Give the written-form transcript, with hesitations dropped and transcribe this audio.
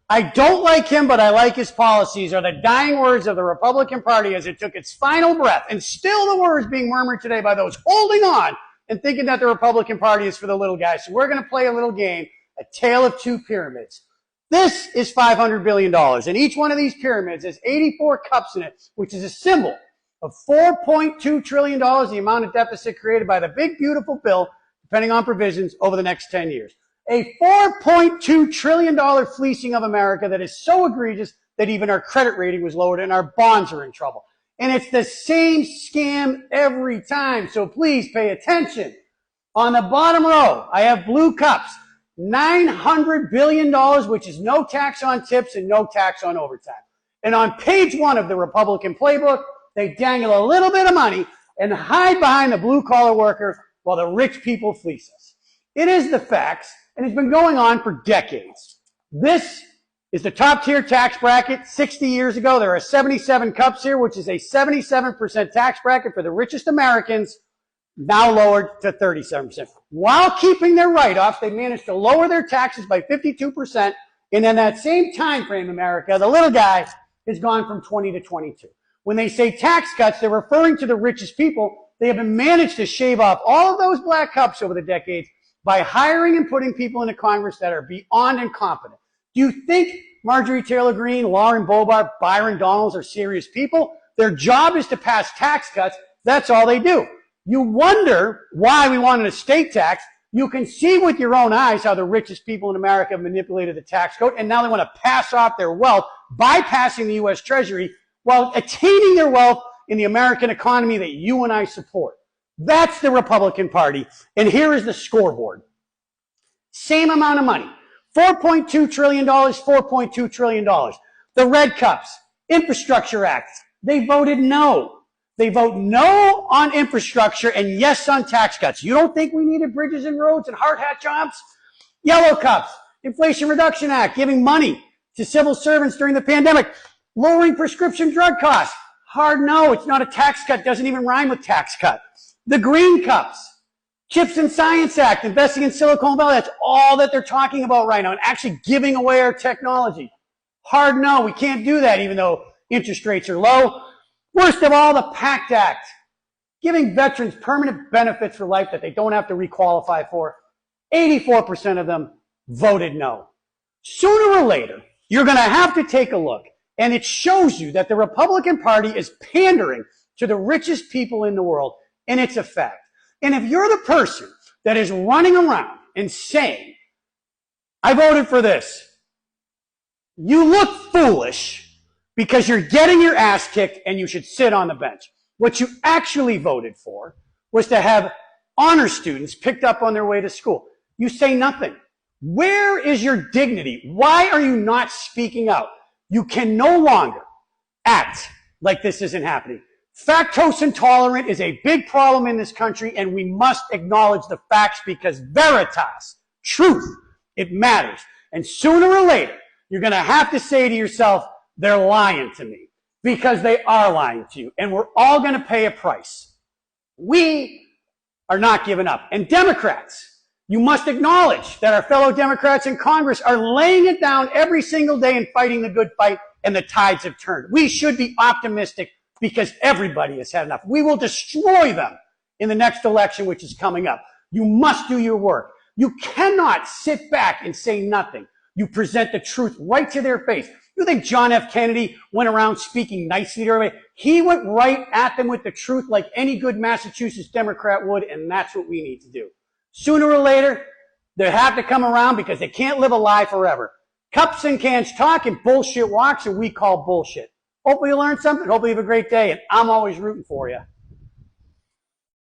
I don't like him, but I like his policies are the dying words of the Republican Party as it took its final breath, and still the words being murmured today by those holding on and thinking that the Republican Party is for the little guys. So we're going to play a little game, a tale of two pyramids. This is $500 billion, and each one of these pyramids has 84 cups in it, which is a symbol of $4.2 trillion, the amount of deficit created by the big, beautiful bill, depending on provisions, over the next 10 years. A $4.2 trillion fleecing of America that is so egregious that even our credit rating was lowered and our bonds are in trouble. And it's the same scam every time, so please pay attention. On the bottom row, I have blue cups, $900 billion, which is no tax on tips and no tax on overtime. And on page 1 of the Republican playbook, they dangle a little bit of money and hide behind the blue-collar worker while the rich people fleece us. It is the facts, and it's been going on for decades. This is the top-tier tax bracket. 60 years ago, there are 77 cups here, which is a 77% tax bracket for the richest Americans, now lowered to 37%. While keeping their write-offs, they managed to lower their taxes by 52%, and in that same time frame, America, the little guy has gone from 20 to 22. When they say tax cuts, they're referring to the richest people. They have managed to shave off all of those black cups over the decades by hiring and putting people into Congress that are beyond incompetent. Do you think Marjorie Taylor Greene, Lauren Boebert, Byron Donalds are serious people? Their job is to pass tax cuts. That's all they do. You wonder why we want an estate tax. You can see with your own eyes how the richest people in America have manipulated the tax code, and now they want to pass off their wealth, bypassing the U.S. Treasury, while attaining their wealth in the American economy that you and I support. That's the Republican Party, and here is the scoreboard. Same amount of money, $4.2 trillion, $4.2 trillion. The red cups, Infrastructure Act, they voted no. They vote no on infrastructure and yes on tax cuts. You don't think we needed bridges and roads and hard hat jobs? Yellow cups, Inflation Reduction Act, giving money to civil servants during the pandemic, lowering prescription drug costs. Hard no, it's not a tax cut, doesn't even rhyme with tax cut. The green cups, Chips and Science Act, investing in Silicon Valley, that's all that they're talking about right now, and actually giving away our technology. Hard no, we can't do that even though interest rates are low. Worst of all, the PACT Act, giving veterans permanent benefits for life that they don't have to requalify for. 84% of them voted no. Sooner or later, you're going to have to take a look, and it shows you that the Republican Party is pandering to the richest people in the world, and it's a fact. And if you're the person that is running around and saying, I voted for this, you look foolish because you're getting your ass kicked and you should sit on the bench. What you actually voted for was to have honor students picked up on their way to school. You say nothing. Where is your dignity? Why are you not speaking out? You can no longer act like this isn't happening. Lactose intolerant is a big problem in this country, and we must acknowledge the facts because veritas, truth, it matters. And sooner or later, you're going to have to say to yourself, they're lying to me, because they are lying to you, and we're all going to pay a price. We are not giving up. And Democrats, you must acknowledge that our fellow Democrats in Congress are laying it down every single day and fighting the good fight, and the tides have turned. We should be optimistic because everybody has had enough. We will destroy them in the next election, which is coming up. You must do your work. You cannot sit back and say nothing. You present the truth right to their face. You think John F. Kennedy went around speaking nicely to everybody? He went right at them with the truth like any good Massachusetts Democrat would, and that's what we need to do. Sooner or later, they have to come around because they can't live a lie forever. Cups and cans talk and bullshit walks, and we call bullshit. Hopefully you learned something. Hopefully you have a great day, and I'm always rooting for you.